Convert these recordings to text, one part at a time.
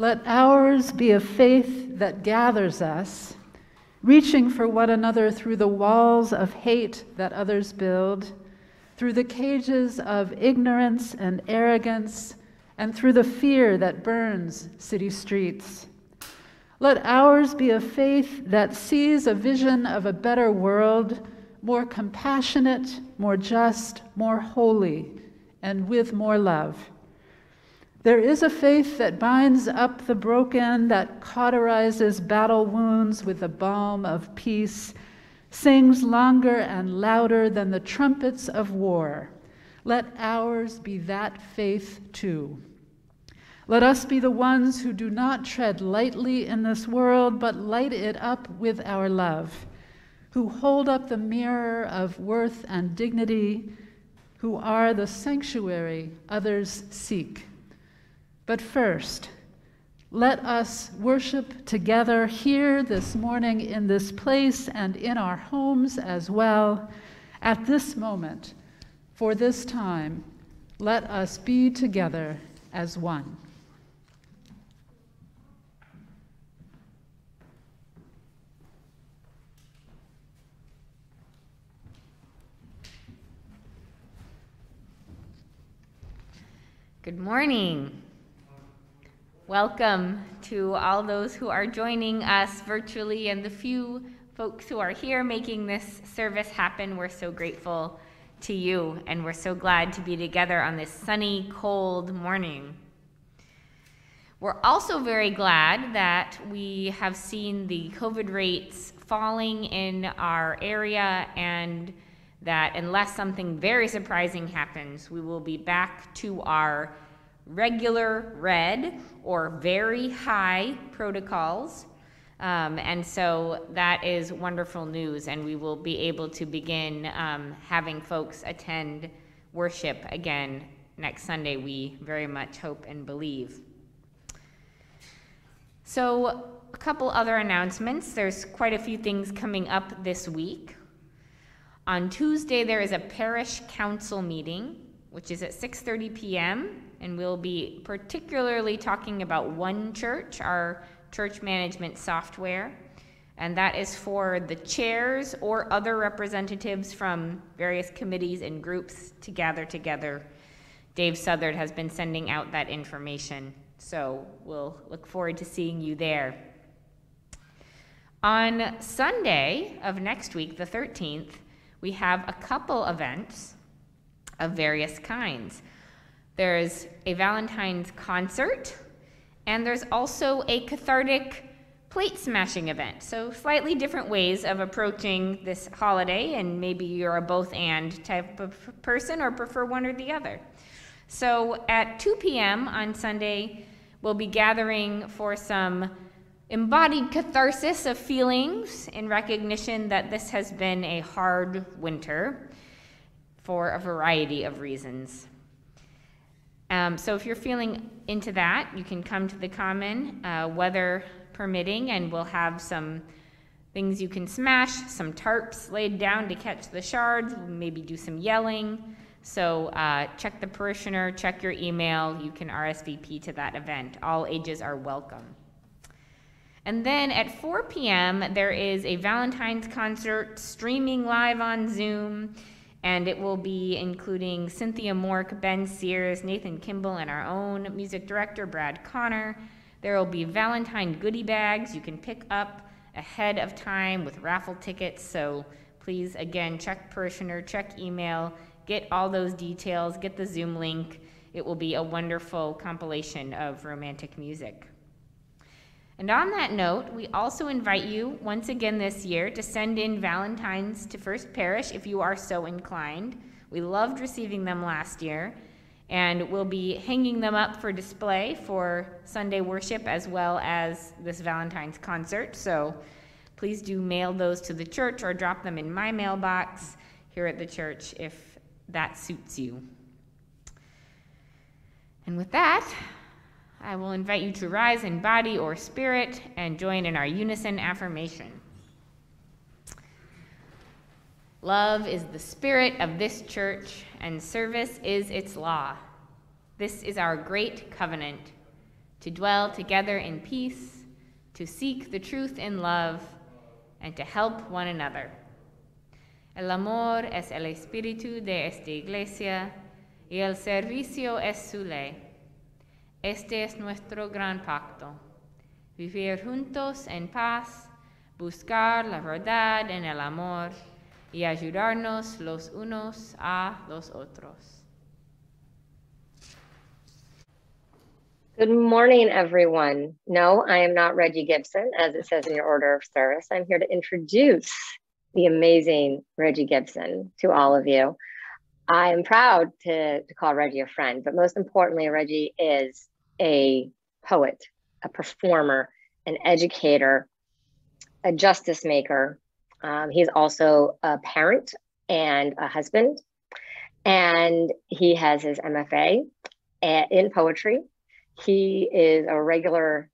Let ours be a faith that gathers us, reaching for one another through the walls of hate that others build, through the cages of ignorance and arrogance, and through the fear that burns city streets. Let ours be a faith that sees a vision of a better world, more compassionate, more just, more holy, and with more love. There is a faith that binds up the broken, that cauterizes battle wounds with the balm of peace, sings longer and louder than the trumpets of war. Let ours be that faith too. Let us be the ones who do not tread lightly in this world, but light it up with our love, who hold up the mirror of worth and dignity, who are the sanctuary others seek. But first, let us worship together here this morning in this place and in our homes as well. At this moment, for this time, let us be together as one. Good morning. Welcome to all those who are joining us virtually and the few folks who are here making this service happen. We're so grateful to you, and we're so glad to be together on this sunny, cold morning. We're also very glad that we have seen the COVID rates falling in our area, and that unless something very surprising happens, we will be back to our regular red or very high protocols. And so that is wonderful news, and we will be able to begin having folks attend worship again next Sunday, we very much hope and believe. So a couple other announcements. There's quite a few things coming up this week. On Tuesday, there is a parish council meeting, which is at 6:30 p.m., and we'll be particularly talking about One Church, our church management software, and that is for the chairs or other representatives from various committees and groups to gather together. Dave Southard has been sending out that information, so we'll look forward to seeing you there. On Sunday of next week, the 13th, we have a couple events of various kinds. There's a Valentine's concert, and there's also a cathartic plate smashing event. So slightly different ways of approaching this holiday, and maybe you're a both and type of person or prefer one or the other. So at 2 p.m. on Sunday, we'll be gathering for some embodied catharsis of feelings in recognition that this has been a hard winter for a variety of reasons. So if you're feeling into that, you can come to the Common, weather permitting, and we'll have some things you can smash, some tarps laid down to catch the shards, maybe do some yelling. So check the parishioner, check your email, you can RSVP to that event. All ages are welcome. And then at 4 p.m., there is a Valentine's concert streaming live on Zoom, and it will be including Cynthia Mork, Ben Sears, Nathan Kimball, and our own music director, Brad Connor. There will be Valentine goodie bags you can pick up ahead of time with raffle tickets, so please, again, check parishioner, check email, get all those details, get the Zoom link. It will be a wonderful compilation of romantic music. And on that note, we also invite you once again this year to send in Valentines to First Parish if you are so inclined. We loved receiving them last year, and we'll be hanging them up for display for Sunday worship as well as this Valentine's concert. So please do mail those to the church or drop them in my mailbox here at the church if that suits you. And with that, I will invite you to rise in body or spirit and join in our unison affirmation. Love is the spirit of this church, and service is its law. This is our great covenant. to dwell together in peace, to seek the truth in love, and to help one another. El amor es el espíritu de esta iglesia, y el servicio es su ley. Este es nuestro gran pacto: vivir juntos en paz, buscar la verdad en el amor, y ayudarnos los unos a los otros. Good morning, everyone. No, I am not Reggie Gibson, as it says in your order of service. I'm here to introduce the amazing Reggie Gibson to all of you. I am proud to call Reggie a friend, but most importantly, Reggie is a poet, a performer, an educator, a justice maker. He's also a parent and a husband, and he has his MFA in poetry. He is a regular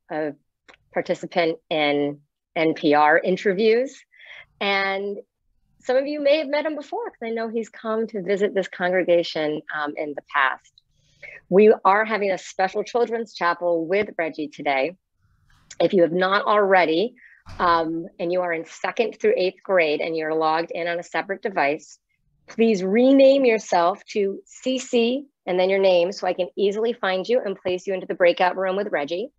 participant in NPR interviews, and some of you may have met him before because I know he's come to visit this congregation in the past. We are having a special children's chapel with Reggie today. If you have not already, and you are in 2nd through 8th grade and you're logged in on a separate device, please rename yourself to CC and then your name so I can easily find you and place you into the breakout room with Reggie.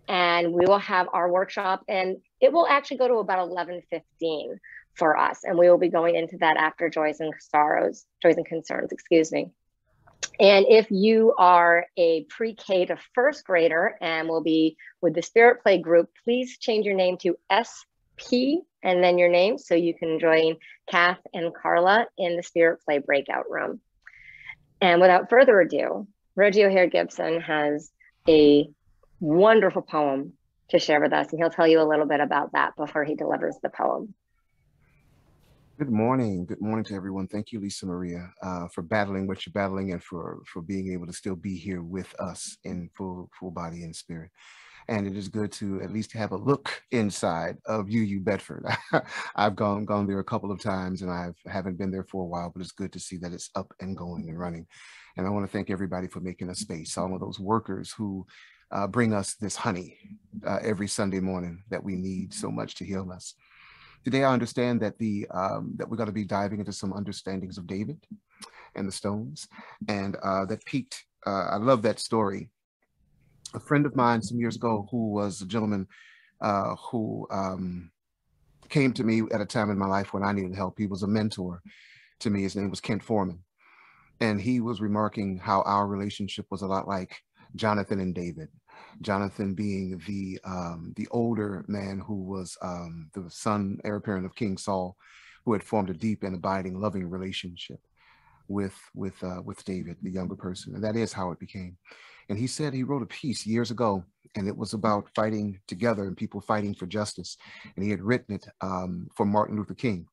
And we will have our workshop, and it will actually go to about 11:15 for us. And we will be going into that after Joys and Concerns, excuse me. And if you are a pre-K to 1st grader and will be with the Spirit Play group, please change your name to SP and then your name so you can join Kath and Carla in the Spirit Play breakout room. And without further ado, Reggie O'Hare Gibson has a wonderful poem to share with us, and he'll tell you a little bit about that before he delivers the poem. Good morning. Good morning to everyone. Thank you, Lisa Maria, for battling what you're battling and for being able to still be here with us in full body and spirit. And it is good to at least have a look inside of UU Bedford. I've gone there a couple of times, and I haven't been there for a while, but it's good to see that it's up and going and running. And I want to thank everybody for making a space, all of those workers who bring us this honey every Sunday morning that we need so much to heal us. Today, I understand that that we're going to be diving into some understandings of David and the stones, and that piqued. I love that story. A friend of mine some years ago, who was a gentleman who came to me at a time in my life when I needed help. He was a mentor to me. His name was Kent Foreman, and he was remarking how our relationship was a lot like Jonathan and David. Jonathan being the older man who was the son, heir apparent of King Saul, who had formed a deep and abiding, loving relationship with David, the younger person, and that is how it became. And he said he wrote a piece years ago, and it was about fighting together and people fighting for justice. And he had written it for Martin Luther King,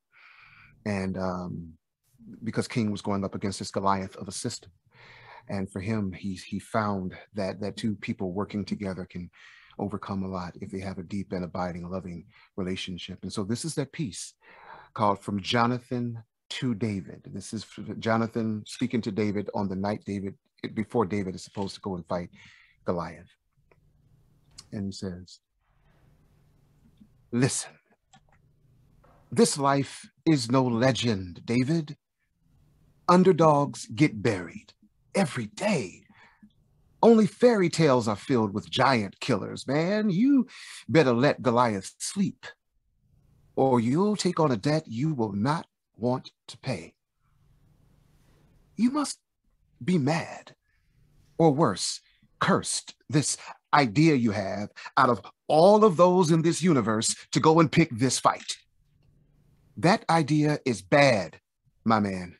and because King was going up against this Goliath of a system. And for him, he found that two people working together can overcome a lot if they have a deep and abiding, loving relationship. And so this is that piece called From Jonathan to David. This is Jonathan speaking to David on the night before David is supposed to go and fight Goliath. And he says, "Listen, this life is no legend, David. Underdogs get buried every day. Only fairy tales are filled with giant killers, man. You better let Goliath sleep, or you'll take on a debt you will not want to pay. You must be mad, or worse, cursed, this idea you have out of all of those in this universe to go and pick this fight. That idea is bad, my man,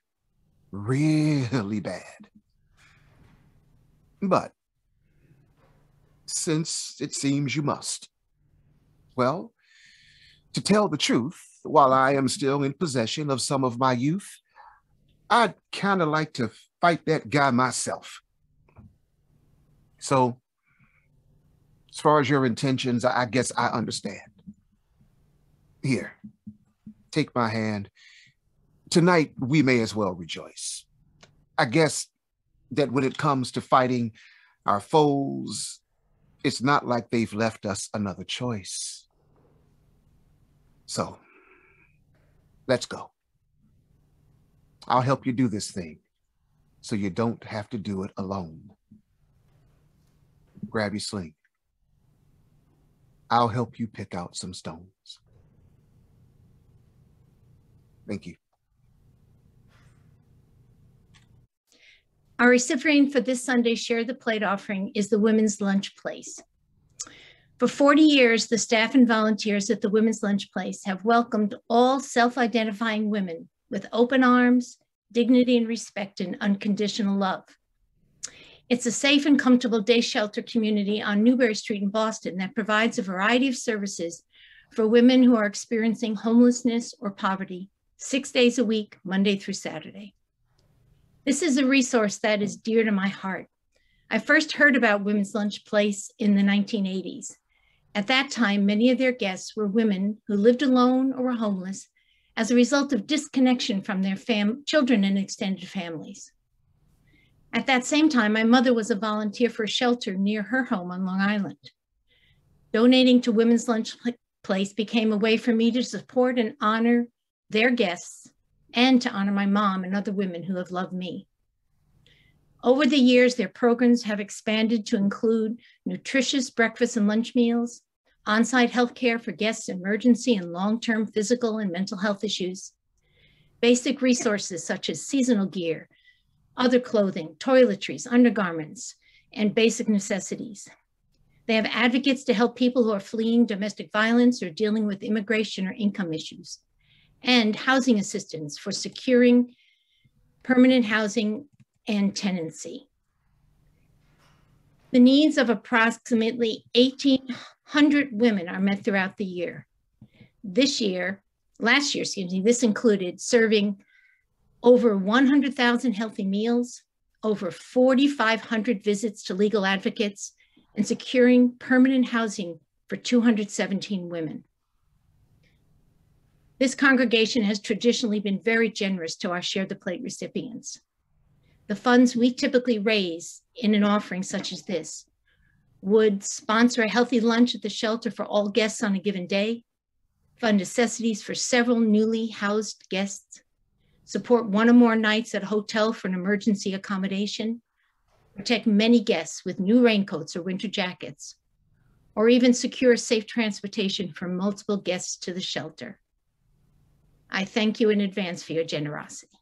really bad. But since it seems you must, well, to tell the truth, while I am still in possession of some of my youth, I'd kind of like to fight that guy myself. So, as far as your intentions, I guess I understand. Here, take my hand. Tonight, we may as well rejoice. I guess that when it comes to fighting our foes, It's not like they've left us another choice. So let's go. I'll help you do this thing so you don't have to do it alone. Grab your sling. I'll help you pick out some stones. Thank you. Our recipient for this Sunday's Share the Plate offering is the Women's Lunch Place. For 40 years, the staff and volunteers at the Women's Lunch Place have welcomed all self-identifying women with open arms, dignity and respect, and unconditional love. It's a safe and comfortable day shelter community on Newbury Street in Boston that provides a variety of services for women who are experiencing homelessness or poverty 6 days a week, Monday through Saturday. This is a resource that is dear to my heart. I first heard about Women's Lunch Place in the 1980s. At that time, many of their guests were women who lived alone or were homeless as a result of disconnection from their children and extended families. At that same time, my mother was a volunteer for a shelter near her home on Long Island. Donating to Women's Lunch Place became a way for me to support and honor their guests and to honor my mom and other women who have loved me. Over the years, their programs have expanded to include nutritious breakfast and lunch meals, on-site healthcare for guests' emergency and long-term physical and mental health issues, basic resources such as seasonal gear, other clothing, toiletries, undergarments, and basic necessities. They have advocates to help people who are fleeing domestic violence or dealing with immigration or income issues, and housing assistance for securing permanent housing and tenancy. The needs of approximately 1,800 women are met throughout the year. Last year, this included serving over 100,000 healthy meals, over 4,500 visits to legal advocates, and securing permanent housing for 217 women. This congregation has traditionally been very generous to our Share the Plate recipients. The funds we typically raise in an offering such as this would sponsor a healthy lunch at the shelter for all guests on a given day, fund necessities for several newly housed guests, support one or more nights at a hotel for an emergency accommodation, protect many guests with new raincoats or winter jackets, or even secure safe transportation for multiple guests to the shelter. I thank you in advance for your generosity.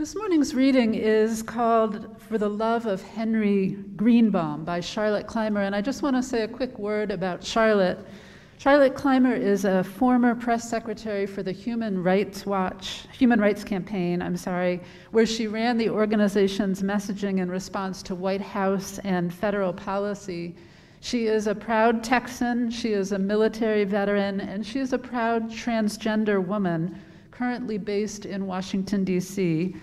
This morning's reading is called For the Love of Henry Greenbaum by Charlotte Clymer, and I just want to say a quick word about Charlotte. Charlotte Clymer is a former press secretary for the Human Rights Campaign, where she ran the organization's messaging in response to White House and federal policy. She is a proud Texan, she is a military veteran, and she is a proud transgender woman currently based in Washington, D.C.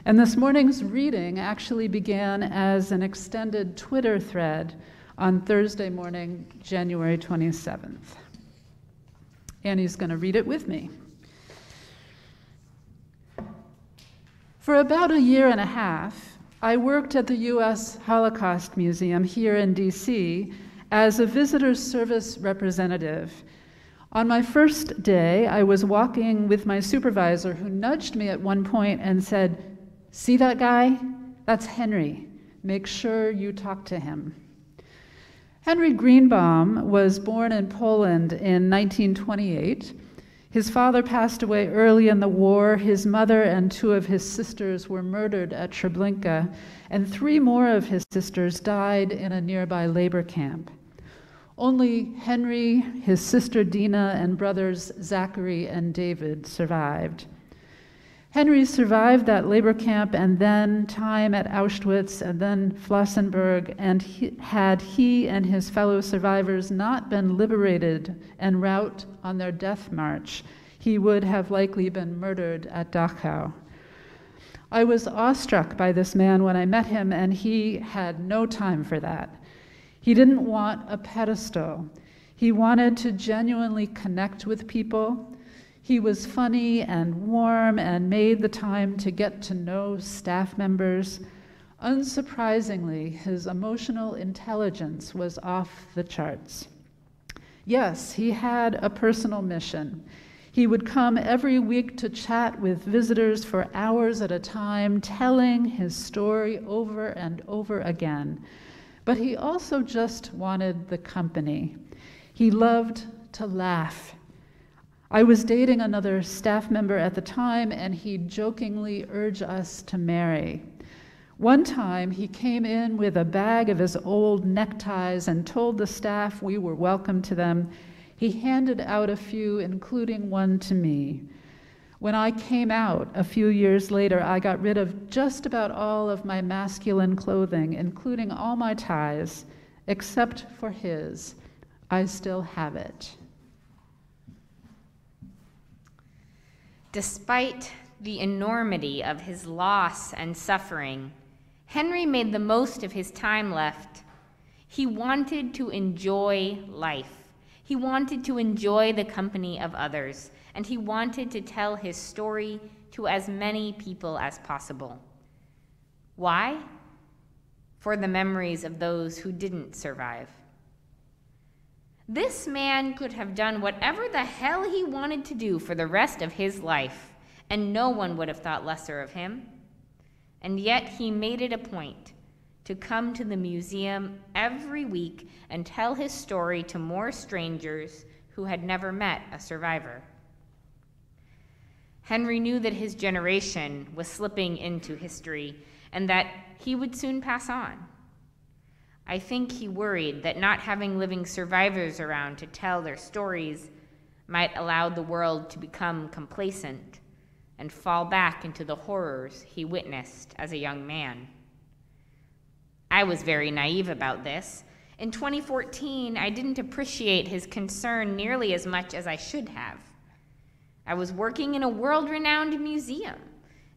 And this morning's reading actually began as an extended Twitter thread on Thursday morning, January 27th. Annie's going to read it with me. For about a year and a half, I worked at the U.S. Holocaust Museum here in D.C. as a visitor service representative. On my first day, I was walking with my supervisor, who nudged me at one point and said, "See that guy? That's Henry. Make sure you talk to him." Henry Greenbaum was born in Poland in 1928. His father passed away early in the war. His mother and two of his sisters were murdered at Treblinka, and three more of his sisters died in a nearby labor camp. Only Henry, his sister Dina, and brothers Zachary and David survived. Henry survived that labor camp and then time at Auschwitz and then Flossenburg, and had he and his fellow survivors not been liberated en route on their death march, he would have likely been murdered at Dachau. I was awestruck by this man when I met him, and he had no time for that. He didn't want a pedestal. He wanted to genuinely connect with people. He was funny and warm and made the time to get to know staff members. Unsurprisingly, his emotional intelligence was off the charts. Yes, he had a personal mission. He would come every week to chat with visitors for hours at a time, telling his story over and over again. But he also just wanted the company. He loved to laugh. I was dating another staff member at the time, and he'd jokingly urge us to marry. One time, he came in with a bag of his old neckties and told the staff we were welcome to them. He handed out a few, including one to me. When I came out a few years later, I got rid of just about all of my masculine clothing, including all my ties, except for his. I still have it. Despite the enormity of his loss and suffering, Henry made the most of his time left. He wanted to enjoy life. He wanted to enjoy the company of others, and he wanted to tell his story to as many people as possible. Why? For the memories of those who didn't survive. This man could have done whatever the hell he wanted to do for the rest of his life, and no one would have thought lesser of him. And yet he made it a point to come to the museum every week and tell his story to more strangers who had never met a survivor. Henry knew that his generation was slipping into history and that he would soon pass on. I think he worried that not having living survivors around to tell their stories might allow the world to become complacent and fall back into the horrors he witnessed as a young man. I was very naive about this. In 2014, I didn't appreciate his concern nearly as much as I should have. I was working in a world-renowned museum,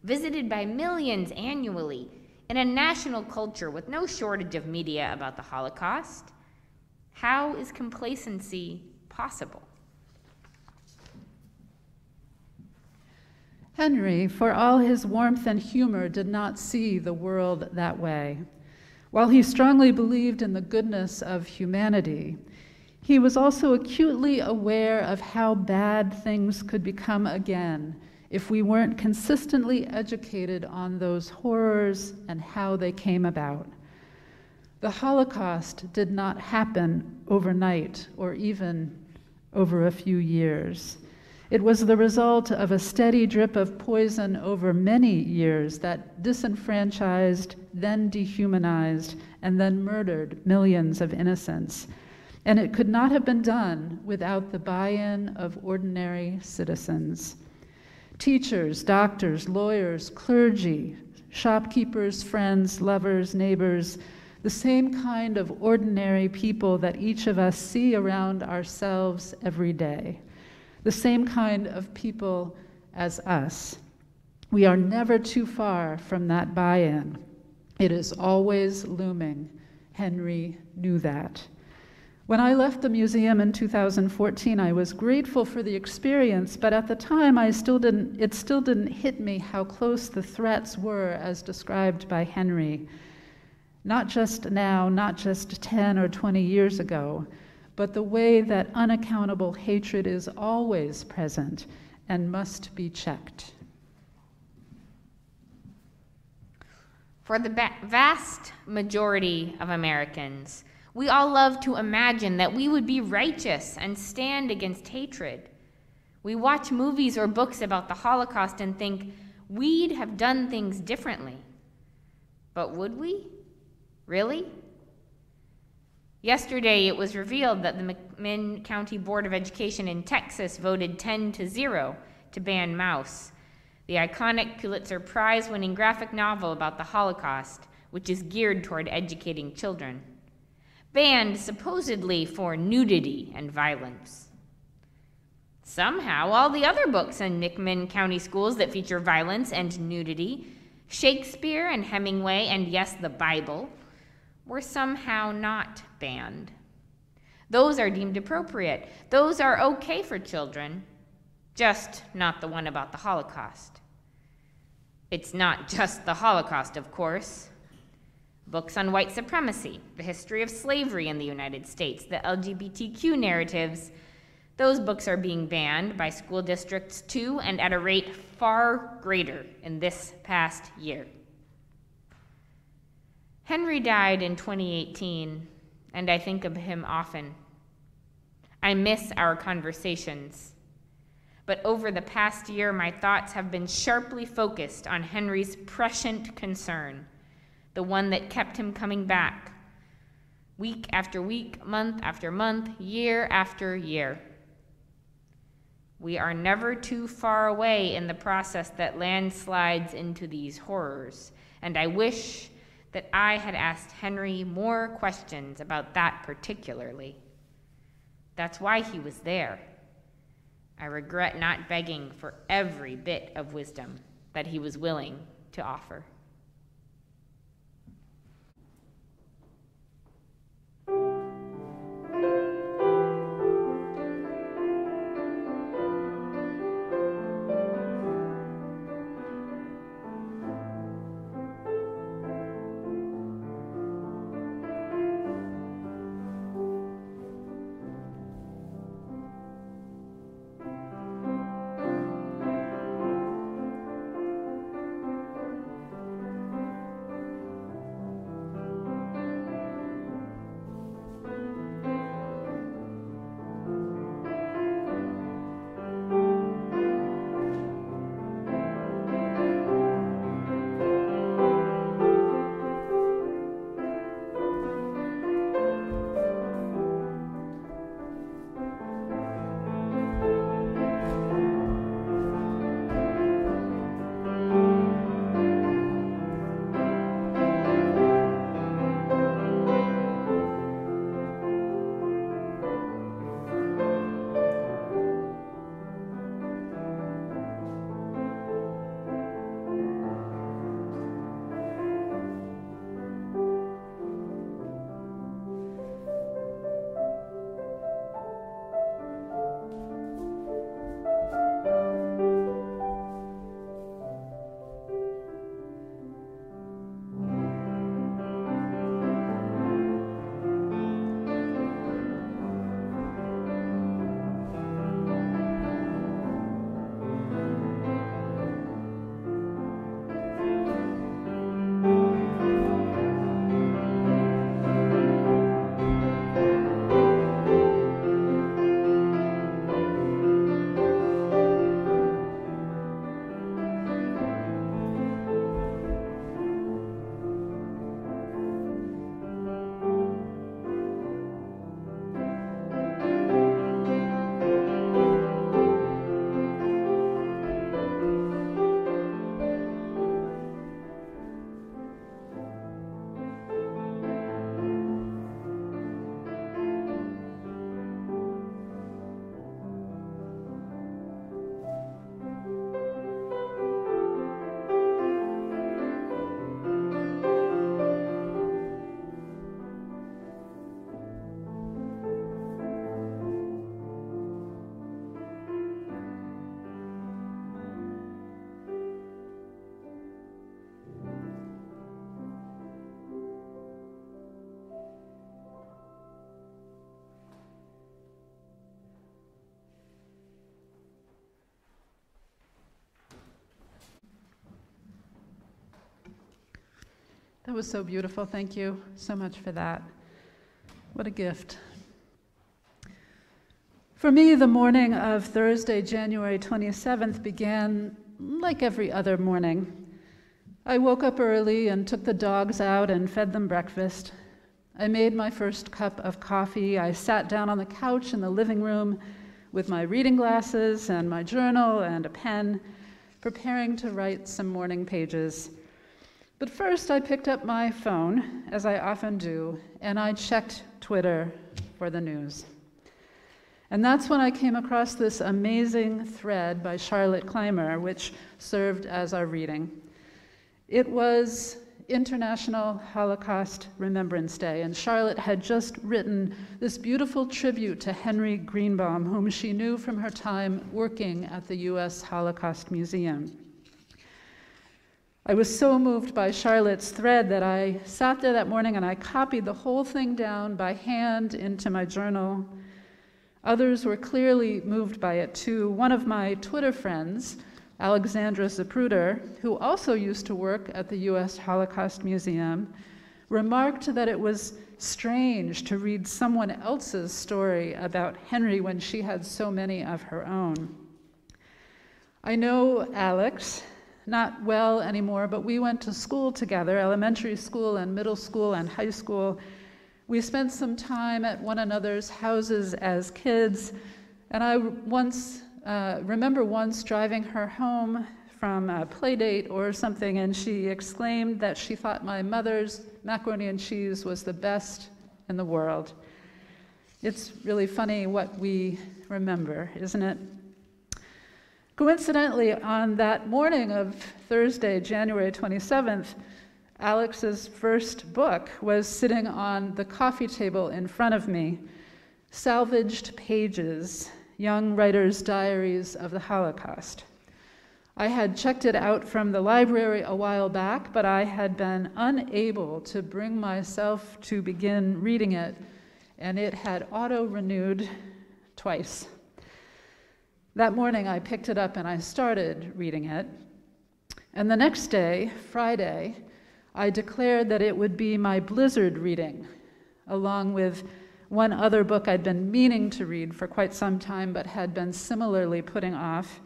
visited by millions annually, in a national culture with no shortage of media about the Holocaust. How is complacency possible? Henry, for all his warmth and humor, did not see the world that way. While he strongly believed in the goodness of humanity, he was also acutely aware of how bad things could become again if we weren't consistently educated on those horrors and how they came about. The Holocaust did not happen overnight or even over a few years. It was the result of a steady drip of poison over many years that disenfranchised, then dehumanized, and then murdered millions of innocents. And it could not have been done without the buy-in of ordinary citizens. Teachers, doctors, lawyers, clergy, shopkeepers, friends, lovers, neighbors, the same kind of ordinary people that each of us see around ourselves every day, the same kind of people as us. We are never too far from that buy-in. It is always looming. Henry knew that. When I left the museum in 2014, I was grateful for the experience, but at the time it still didn't hit me how close the threats were as described by Henry. Not just now, not just 10 or 20 years ago, but the way that unaccountable hatred is always present and must be checked. For the vast majority of Americans, we all love to imagine that we would be righteous and stand against hatred. We watch movies or books about the Holocaust and think we'd have done things differently. But would we? Really? Yesterday, it was revealed that the McMinn County Board of Education in Texas voted 10-0 to ban Maus, the iconic Pulitzer Prize-winning graphic novel about the Holocaust, which is geared toward educating children. Banned supposedly for nudity and violence. Somehow, all the other books in McMinn County schools that feature violence and nudity, Shakespeare and Hemingway, and yes, the Bible, were somehow not banned. Those are deemed appropriate. Those are okay for children, just not the one about the Holocaust. It's not just the Holocaust, of course. Books on white supremacy, the history of slavery in the United States, the LGBTQ narratives, those books are being banned by school districts too, and at a rate far greater in this past year. Henry died in 2018, and I think of him often. I miss our conversations. But over the past year, my thoughts have been sharply focused on Henry's prescient concern, the one that kept him coming back, week after week, month after month, year after year. We are never too far away in the process that landslides into these horrors, and I wish that I had asked Henry more questions about that particularly. That's why he was there. I regret not begging for every bit of wisdom that he was willing to offer. That was so beautiful. Thank you so much for that. What a gift. For me, the morning of Thursday, January 27th began like every other morning. I woke up early and took the dogs out and fed them breakfast. I made my first cup of coffee. I sat down on the couch in the living room with my reading glasses and my journal and a pen, preparing to write some morning pages. But first, I picked up my phone, as I often do, and I checked Twitter for the news. And that's when I came across this amazing thread by Charlotte Clymer, which served as our reading. It was International Holocaust Remembrance Day, and Charlotte had just written this beautiful tribute to Henry Greenbaum, whom she knew from her time working at the U.S. Holocaust Museum. I was so moved by Charlotte's thread that I sat there that morning and I copied the whole thing down by hand into my journal. Others were clearly moved by it too. One of my Twitter friends, Alexandra Zapruder, who also used to work at the U.S. Holocaust Museum, remarked that it was strange to read someone else's story about Henry when she had so many of her own. I know Alex, not well anymore, but we went to school together, elementary school and middle school and high school. We spent some time at one another's houses as kids, and I remember once driving her home from a play date or something, and she exclaimed that she thought my mother's macaroni and cheese was the best in the world. It's really funny what we remember, isn't it? Coincidentally, on that morning of Thursday, January 27th, Alex's first book was sitting on the coffee table in front of me, Salvaged Pages, Young Writers' Diaries of the Holocaust. I had checked it out from the library a while back, but I had been unable to bring myself to begin reading it, and it had auto-renewed twice. That morning I picked it up and I started reading it, and the next day, Friday, I declared that it would be my Blizzard reading, along with one other book I'd been meaning to read for quite some time but had been similarly putting off.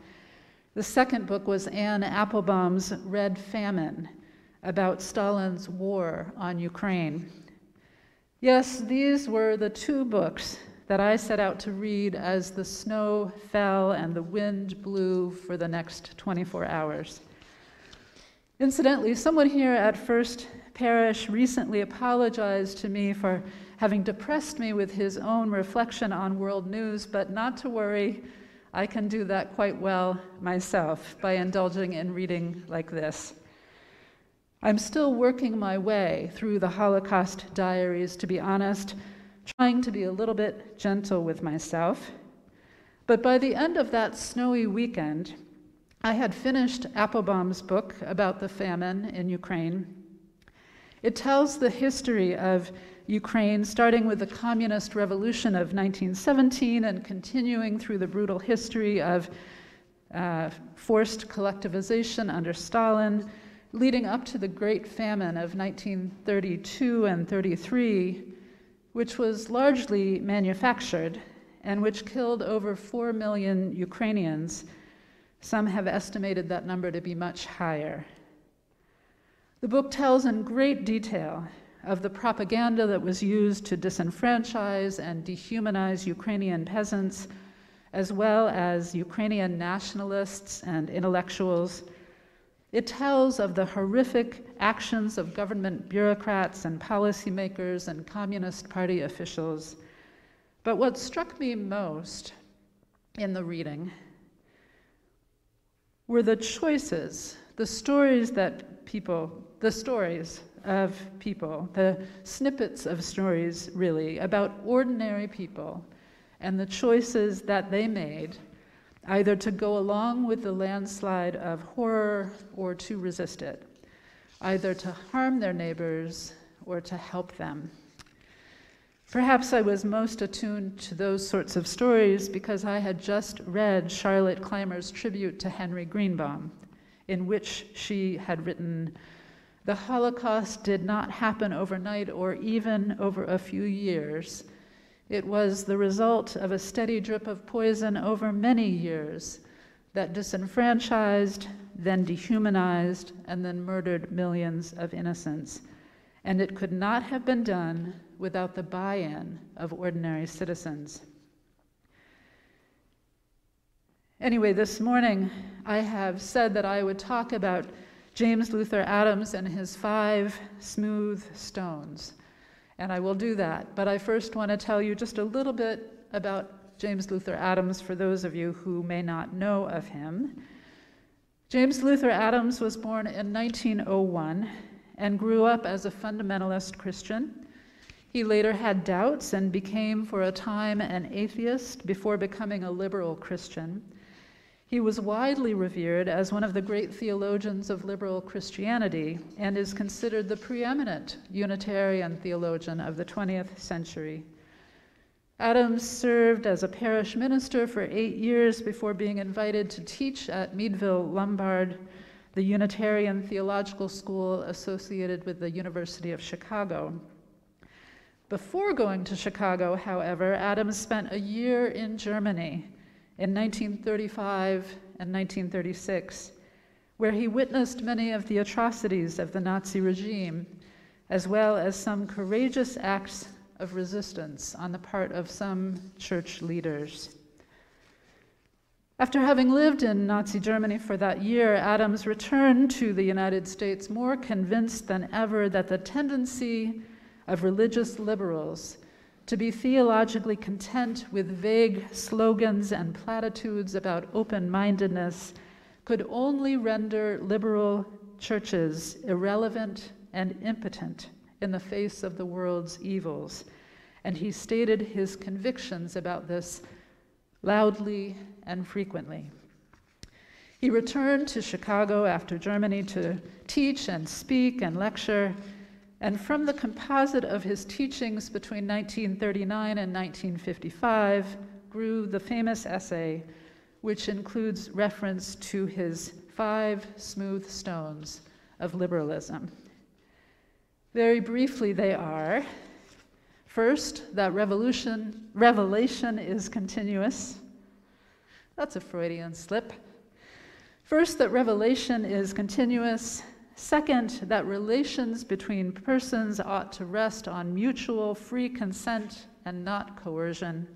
The second book was Anne Applebaum's Red Famine, about Stalin's war on Ukraine. Yes, these were the two books that I set out to read as the snow fell and the wind blew for the next 24 hours. Incidentally, someone here at First Parish recently apologized to me for having depressed me with his own reflection on world news, but not to worry, I can do that quite well myself by indulging in reading like this. I'm still working my way through the Holocaust diaries, to be honest, trying to be a little bit gentle with myself. But by the end of that snowy weekend, I had finished Applebaum's book about the famine in Ukraine. It tells the history of Ukraine, starting with the communist revolution of 1917 and continuing through the brutal history of forced collectivization under Stalin, leading up to the Great Famine of 1932 and 33, which was largely manufactured and which killed over 4 million Ukrainians. Some have estimated that number to be much higher. The book tells in great detail of the propaganda that was used to disenfranchise and dehumanize Ukrainian peasants, as well as Ukrainian nationalists and intellectuals. It tells of the horrific actions of government bureaucrats and policymakers and Communist Party officials. But what struck me most in the reading were the choices, the stories of people, the snippets of stories, really, about ordinary people and the choices that they made, either to go along with the landslide of horror or to resist it, either to harm their neighbors or to help them. Perhaps I was most attuned to those sorts of stories because I had just read Charlotte Clymer's tribute to Henry Greenbaum, in which she had written, The Holocaust did not happen overnight or even over a few years. It was the result of a steady drip of poison over many years that disenfranchised, then dehumanized, and then murdered millions of innocents. And it could not have been done without the buy-in of ordinary citizens. Anyway, this morning I have said that I would talk about James Luther Adams and his 5 smooth stones. And I will do that. But I first want to tell you just a little bit about James Luther Adams for those of you who may not know of him. James Luther Adams was born in 1901 and grew up as a fundamentalist Christian. He later had doubts and became, for a time, an atheist before becoming a liberal Christian. He was widely revered as one of the great theologians of liberal Christianity and is considered the preeminent Unitarian theologian of the 20th century. Adams served as a parish minister for 8 years before being invited to teach at Meadville Lombard, the Unitarian theological school associated with the University of Chicago. Before going to Chicago, however, Adams spent a year in Germany in 1935 and 1936, where he witnessed many of the atrocities of the Nazi regime, as well as some courageous acts of resistance on the part of some church leaders. After having lived in Nazi Germany for that year, Adams returned to the United States more convinced than ever that the tendency of religious liberals to be theologically content with vague slogans and platitudes about open-mindedness could only render liberal churches irrelevant and impotent in the face of the world's evils. And he stated his convictions about this loudly and frequently. He returned to Chicago after Germany to teach and speak and lecture, and from the composite of his teachings between 1939 and 1955 grew the famous essay, which includes reference to his 5 smooth stones of liberalism. Very briefly, they are: first, that revelation is continuous. That's a Freudian slip. First, that revelation is continuous. Second, that relations between persons ought to rest on mutual free consent and not coercion.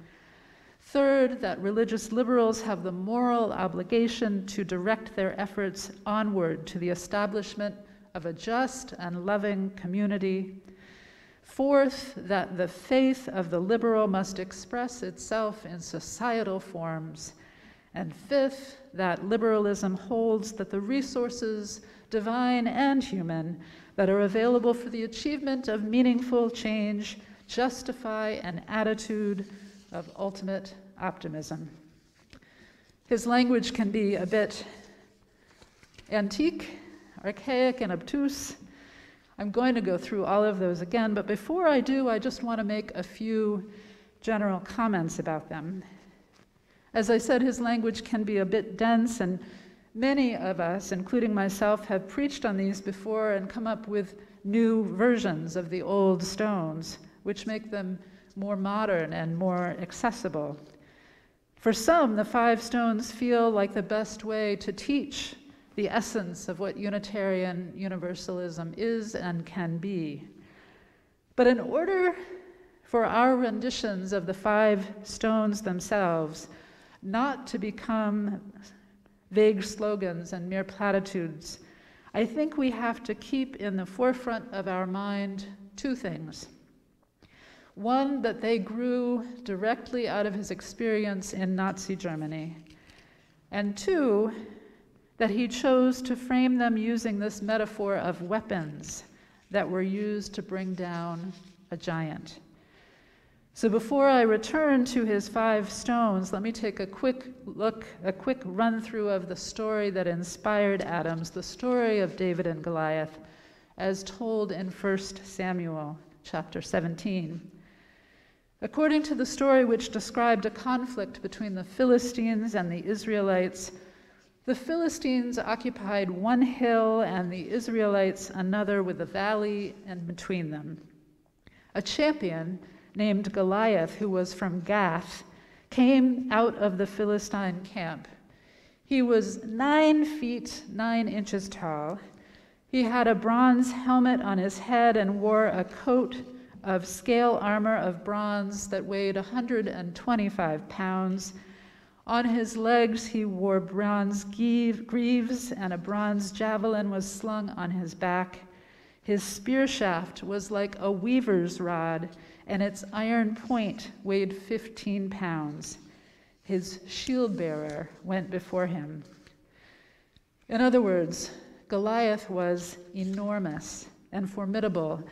Third, that religious liberals have the moral obligation to direct their efforts onward to the establishment of a just and loving community. Fourth, that the faith of the liberal must express itself in societal forms. And fifth, that liberalism holds that the resources, divine and human, that are available for the achievement of meaningful change justify an attitude of ultimate optimism. His language can be a bit antique, archaic, and obtuse. I'm going to go through all of those again, but before I do, I just want to make a few general comments about them. As I said, his language can be a bit dense, and many of us, including myself, have preached on these before and come up with new versions of the old stones, which make them more modern and more accessible. For some, the 5 stones feel like the best way to teach the essence of what Unitarian Universalism is and can be. But in order for our renditions of the 5 stones themselves not to become vague slogans and mere platitudes, I think we have to keep in the forefront of our mind 2 things. One, that they grew directly out of his experience in Nazi Germany. And 2, that he chose to frame them using this metaphor of weapons that were used to bring down a giant. So before I return to his 5 stones, let me take a quick run through of the story that inspired Adams, the story of David and Goliath, as told in 1 Samuel chapter 17. According to the story, which described a conflict between the Philistines and the Israelites, The Philistines occupied one hill and the Israelites another with a valley in between them. A champion named Goliath, who was from Gath, came out of the Philistine camp. He was 9 feet 9 inches tall. He had a bronze helmet on his head and wore a coat of scale armor of bronze that weighed 125 pounds. On his legs he wore bronze greaves, and a bronze javelin was slung on his back. His spear shaft was like a weaver's rod, and its iron point weighed 15 pounds. His shield bearer went before him. In other words, Goliath was enormous and formidable,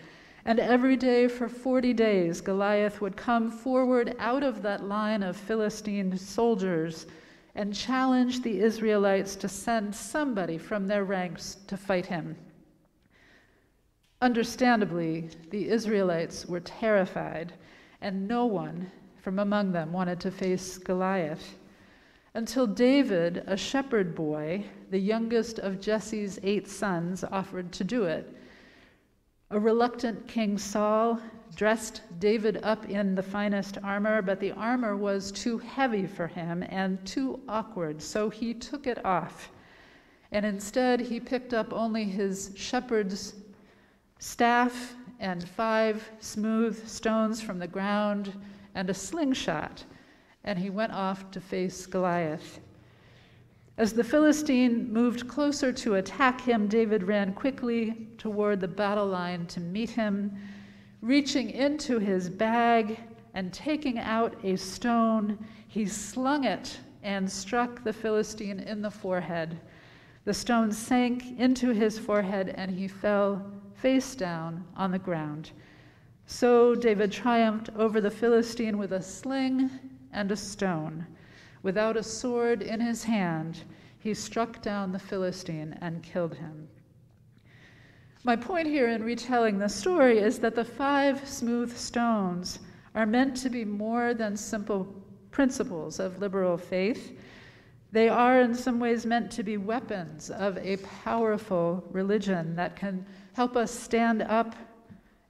and every day for 40 days Goliath would come forward out of that line of Philistine soldiers and challenge the Israelites to send somebody from their ranks to fight him. Understandably, the Israelites were terrified, and no one from among them wanted to face Goliath, until David, a shepherd boy, the youngest of Jesse's 8 sons, offered to do it. A reluctant King Saul dressed David up in the finest armor, but the armor was too heavy for him and too awkward, so he took it off. And instead, he picked up only his shepherd's staff and 5 smooth stones from the ground and a slingshot, and he went off to face Goliath. As the Philistine moved closer to attack him, David ran quickly toward the battle line to meet him, reaching into his bag and taking out a stone, he slung it and struck the Philistine in the forehead. The stone sank into his forehead and he fell face down on the ground. So David triumphed over the Philistine with a sling and a stone. Without a sword in his hand, he struck down the Philistine and killed him. My point here in retelling the story is that the 5 smooth stones are meant to be more than simple principles of liberal faith. They are in some ways meant to be weapons of a powerful religion that can help us stand up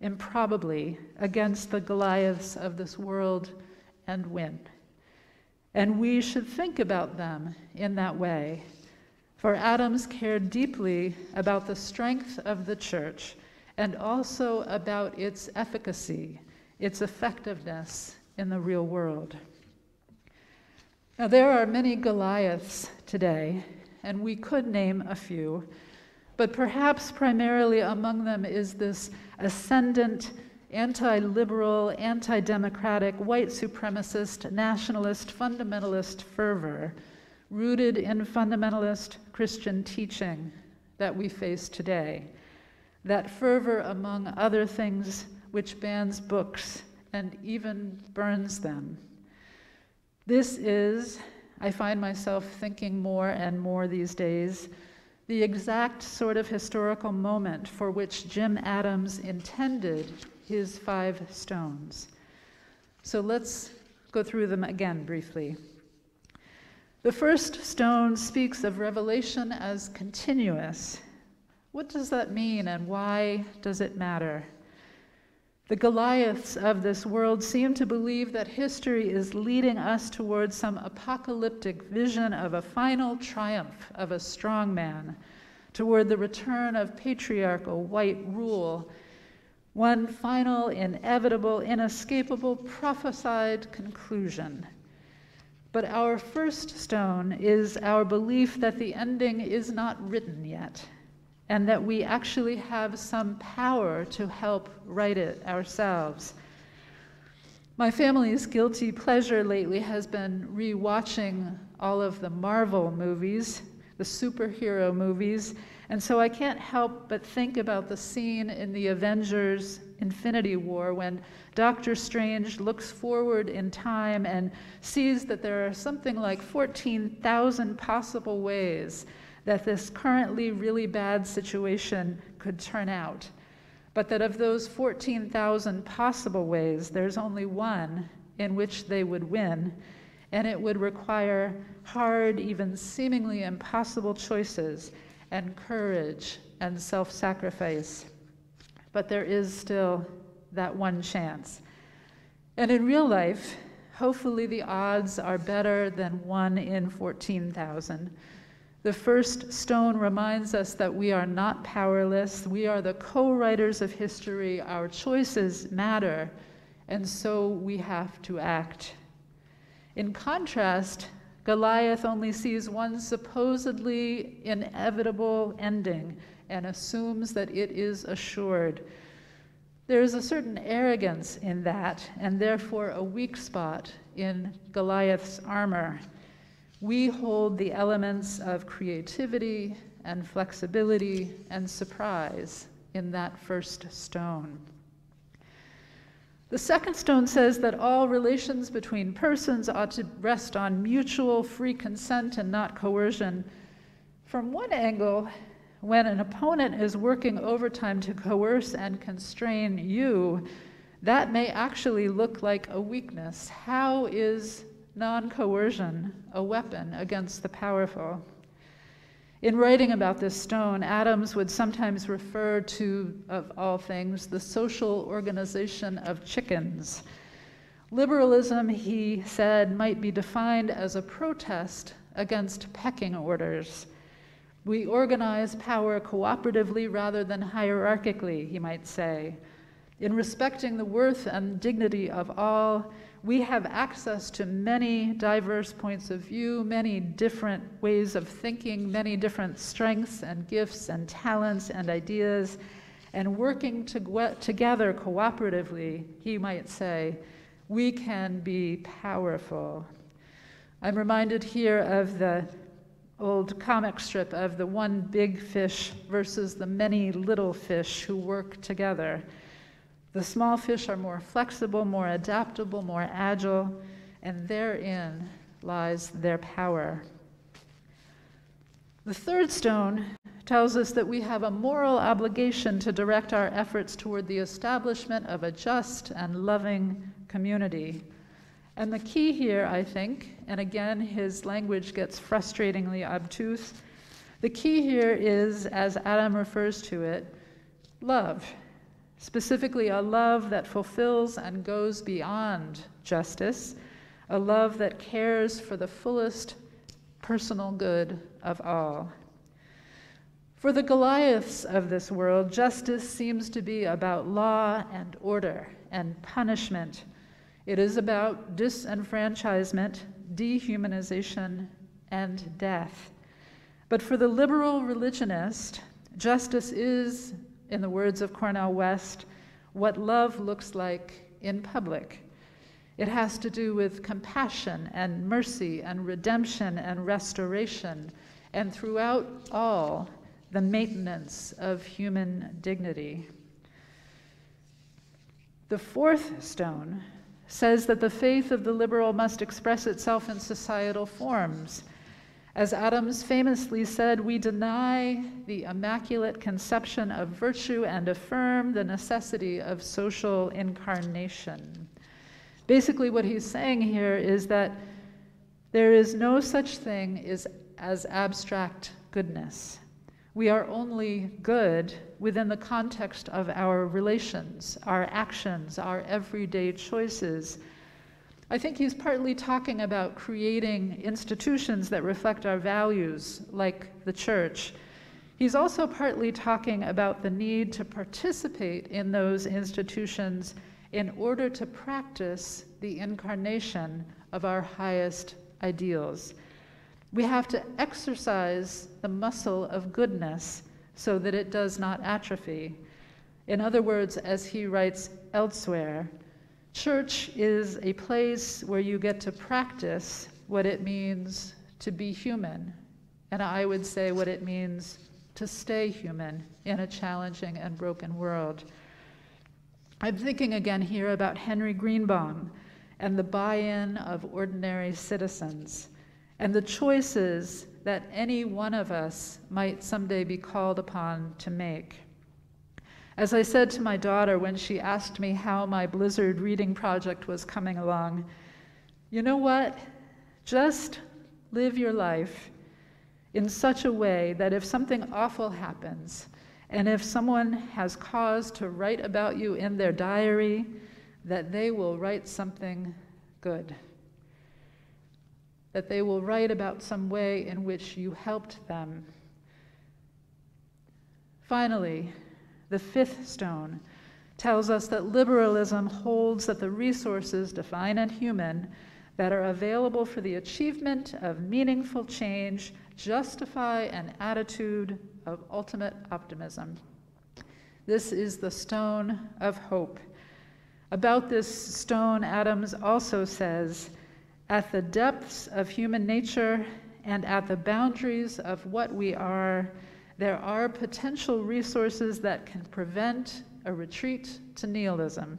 improbably against the Goliaths of this world and win. And we should think about them in that way. For Adams cared deeply about the strength of the church and also about its efficacy, its effectiveness in the real world. Now, there are many Goliaths today, and we could name a few, but perhaps primarily among them is this ascendant, anti-liberal, anti-democratic, white supremacist, nationalist, fundamentalist fervor rooted in fundamentalist Christian teaching that we face today. That fervor, among other things, which bans books and even burns them. This is, I find myself thinking more and more these days, the exact sort of historical moment for which Jim Adams intended his 5 stones. So let's go through them again briefly. The first stone speaks of revelation as continuous. What does that mean, and why does it matter? The Goliaths of this world seem to believe that history is leading us towards some apocalyptic vision of a final triumph of a strong man, toward the return of patriarchal white rule, one final, inevitable, inescapable, prophesied conclusion. But our first stone is our belief that the ending is not written yet, and that we actually have some power to help write it ourselves. My family's guilty pleasure lately has been re-watching all of the Marvel movies, the superhero movies, and so I can't help but think about the scene in the Avengers Infinity War when Doctor Strange looks forward in time and sees that there are something like 14,000 possible ways that this currently really bad situation could turn out, but that of those 14,000 possible ways, there's only one in which they would win, and it would require hard, even seemingly impossible choices and courage and self-sacrifice. But there is still that one chance. And in real life, hopefully the odds are better than 1 in 14,000. The first stone reminds us that we are not powerless. We are the co-writers of history. Our choices matter, and so we have to act. In contrast, Goliath only sees one supposedly inevitable ending and assumes that it is assured. There is a certain arrogance in that, and therefore a weak spot in Goliath's armor. We hold the elements of creativity and flexibility and surprise in that first stone. The second stone says that all relations between persons ought to rest on mutual free consent and not coercion. From one angle, when an opponent is working overtime to coerce and constrain you, that may actually look like a weakness. How is non-coercion a weapon against the powerful? In writing about this stone, Adams would sometimes refer to, of all things, the social organization of chickens. Liberalism, he said, might be defined as a protest against pecking orders. We organize power cooperatively rather than hierarchically, he might say. In respecting the worth and dignity of all, we have access to many diverse points of view, many different ways of thinking, many different strengths and gifts and talents and ideas, and working together cooperatively, he might say, we can be powerful. I'm reminded here of the old comic strip of the one big fish versus the many little fish who work together. The small fish are more flexible, more adaptable, more agile, and therein lies their power. The third stone tells us that we have a moral obligation to direct our efforts toward the establishment of a just and loving community. And the key here, I think, and again, his language gets frustratingly obtuse, the key here is, as Adam refers to it, love. Specifically, a love that fulfills and goes beyond justice, a love that cares for the fullest personal good of all. For the Goliaths of this world, justice seems to be about law and order and punishment. It is about disenfranchisement, dehumanization, and death. But for the liberal religionist, justice is, in the words of Cornel West, what love looks like in public. It has to do with compassion and mercy and redemption and restoration, and throughout all, the maintenance of human dignity. The fourth stone says that the faith of the liberal must express itself in societal forms. As Adams famously said, we deny the immaculate conception of virtue and affirm the necessity of social incarnation. Basically, what he's saying here is that there is no such thing as abstract goodness. We are only good within the context of our relations, our actions, our everyday choices. I think he's partly talking about creating institutions that reflect our values, like the church. He's also partly talking about the need to participate in those institutions in order to practice the incarnation of our highest ideals. We have to exercise the muscle of goodness so that it does not atrophy. In other words, as he writes elsewhere, church is a place where you get to practice what it means to be human, and I would say what it means to stay human in a challenging and broken world. I'm thinking again here about Henry Greenbaum and the buy-in of ordinary citizens, and the choices that any one of us might someday be called upon to make. As I said to my daughter when she asked me how my Blizzard reading project was coming along, you know what? Just live your life in such a way that if something awful happens, and if someone has cause to write about you in their diary, that they will write something good. That they will write about some way in which you helped them. Finally, the fifth stone tells us that liberalism holds that the resources, divine and human, that are available for the achievement of meaningful change justify an attitude of ultimate optimism. This is the stone of hope. About this stone, Adams also says, at the depths of human nature and at the boundaries of what we are, there are potential resources that can prevent a retreat to nihilism.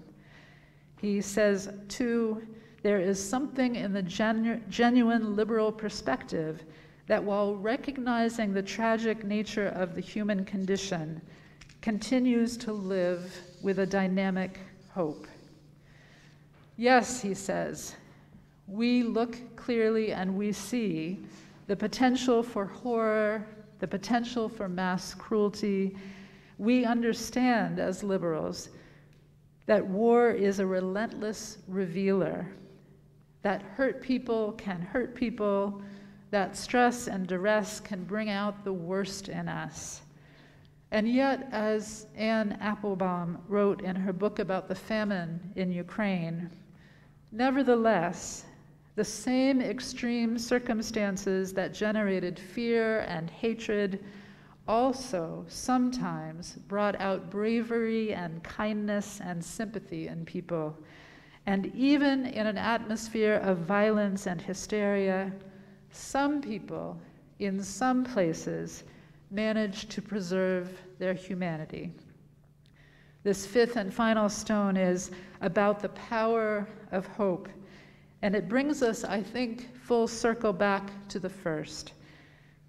He says, too, there is something in the genuine liberal perspective that while recognizing the tragic nature of the human condition, continues to live with a dynamic hope. Yes, he says, we look clearly and we see the potential for horror, the potential for mass cruelty. We understand as liberals that war is a relentless revealer, that hurt people can hurt people, that stress and duress can bring out the worst in us. And yet, as Anne Applebaum wrote in her book about the famine in Ukraine, nevertheless, the same extreme circumstances that generated fear and hatred also sometimes brought out bravery and kindness and sympathy in people. And even in an atmosphere of violence and hysteria, some people in some places managed to preserve their humanity. This fifth and final stone is about the power of hope. And it brings us, I think, full circle back to the first.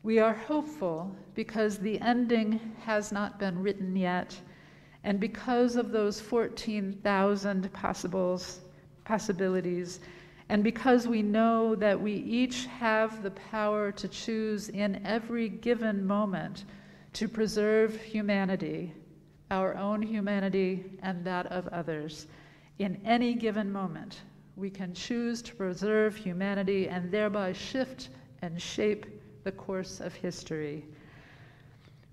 We are hopeful because the ending has not been written yet, and because of those 14,000 possibilities, and because we know that we each have the power to choose in every given moment to preserve humanity, our own humanity and that of others. In any given moment, we can choose to preserve humanity and thereby shift and shape the course of history.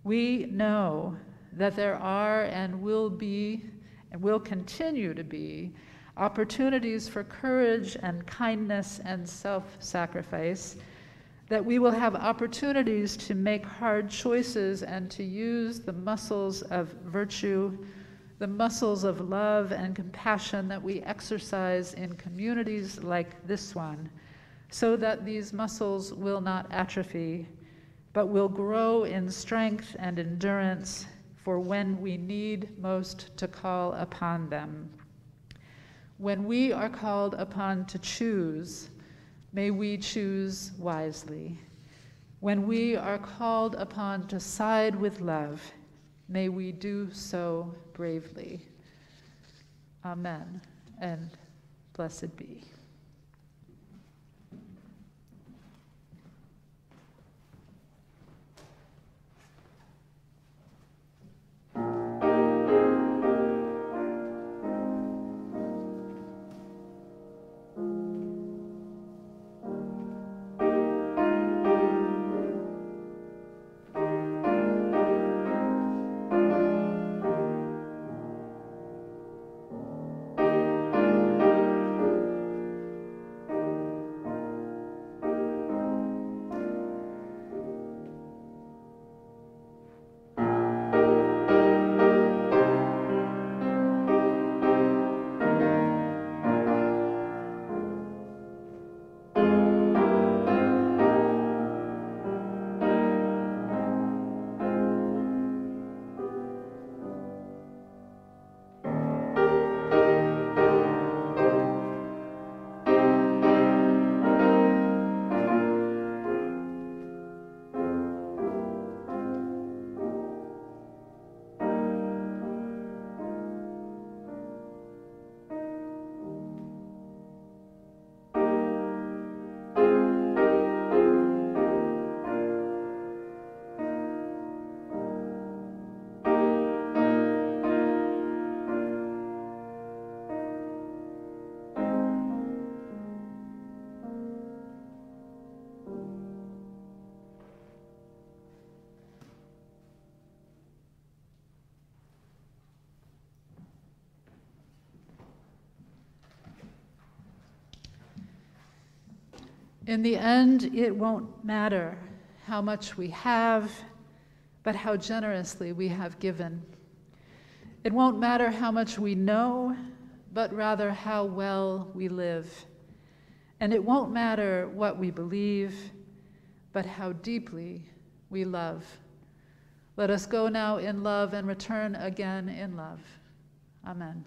We know that there are and will be and will continue to be opportunities for courage and kindness and self-sacrifice, that we will have opportunities to make hard choices and to use the muscles of virtue, the muscles of love and compassion that we exercise in communities like this one, so that these muscles will not atrophy, but will grow in strength and endurance for when we need most to call upon them. When we are called upon to choose, may we choose wisely. When we are called upon to side with love, may we do so bravely. Amen, and blessed be. In the end, it won't matter how much we have, but how generously we have given. It won't matter how much we know, but rather how well we live. And it won't matter what we believe, but how deeply we love. Let us go now in love and return again in love. Amen.